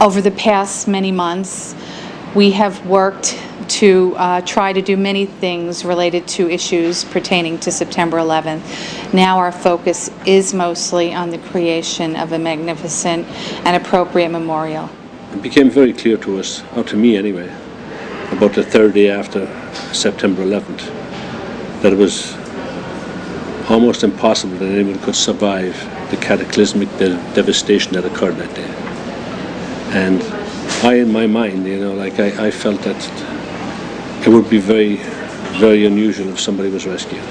Over the past many months, we have worked to try to do many things related to issues pertaining to September 11th. Now our focus is mostly on the creation of a magnificent and appropriate memorial. It became very clear to us, or to me anyway, about the third day after September 11th, that it was almost impossible that anyone could survive the cataclysmic devastation that occurred that day. And in my mind, I felt that it would be very, very unusual if somebody was rescued.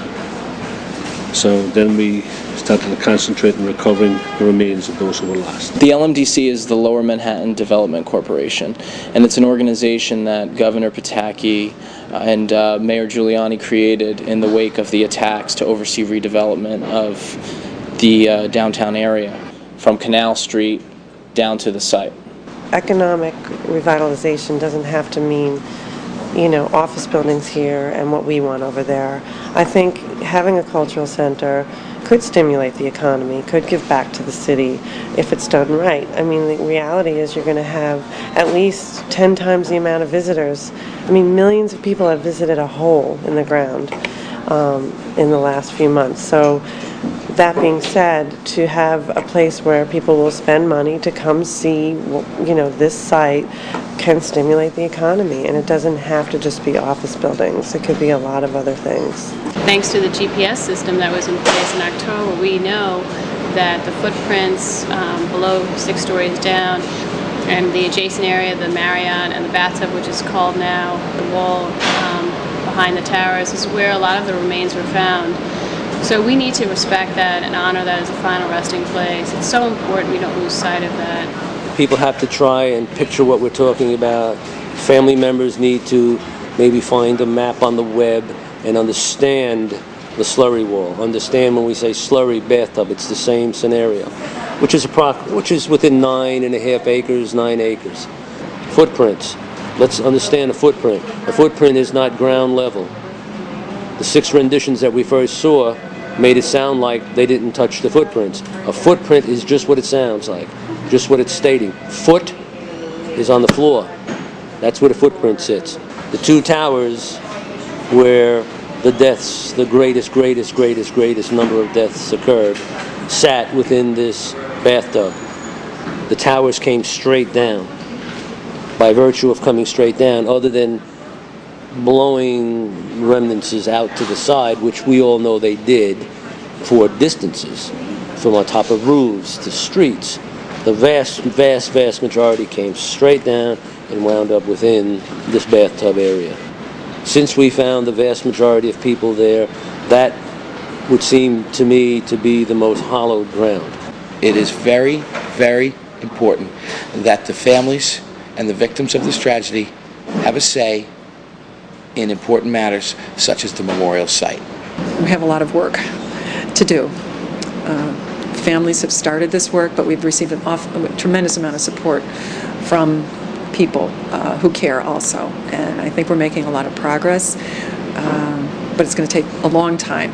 So then we started to concentrate on recovering the remains of those who were lost. The LMDC is the Lower Manhattan Development Corporation, and it's an organization that Governor Pataki and Mayor Giuliani created in the wake of the attacks to oversee redevelopment of the downtown area, from Canal Street down to the site. Economic revitalization doesn't have to mean, office buildings here and what we want over there. I think having a cultural center could stimulate the economy, could give back to the city if it's done right. I mean, the reality is you're going to have at least 10 times the amount of visitors. I mean, millions of people have visited a hole in the ground in the last few months. So that being said, to have a place where people will spend money to come see, this site can stimulate the economy, and it doesn't have to just be office buildings. It could be a lot of other things. Thanks to the GPS system that was in place in October, we know that the footprints below 6 stories down and the adjacent area, the Marriott and the bathtub, which is called now the wall behind the towers, is where a lot of the remains were found. So we need to respect that and honor that as a final resting place. It's so important we don't lose sight of that. People have to try and picture what we're talking about. Family members need to maybe find a map on the web and understand the slurry wall. Understand when we say slurry bathtub, it's the same scenario, which is within 9.5 acres, 9 acres. Footprints. Let's understand a footprint. A footprint is not ground level. The 6 renditions that we first saw made it sound like they didn't touch the footprints. A footprint is just what it sounds like, just what it's stating. Foot is on the floor. That's where the footprint sits. The 2 towers where the deaths, the greatest number of deaths occurred, sat within this bathtub. The towers came straight down. By virtue of coming straight down, other than blowing remnants out to the side, which we all know they did for distances, from on top of roofs to streets, the vast majority came straight down and wound up within this bathtub area. Since we found the vast majority of people there, that would seem to me to be the most hallowed ground. It is very, very important that the families and the victims of this tragedy have a say in important matters such as the memorial site. We have a lot of work to do. Families have started this work, but we've received a tremendous amount of support from people who care also. And I think we're making a lot of progress, but it's going to take a long time.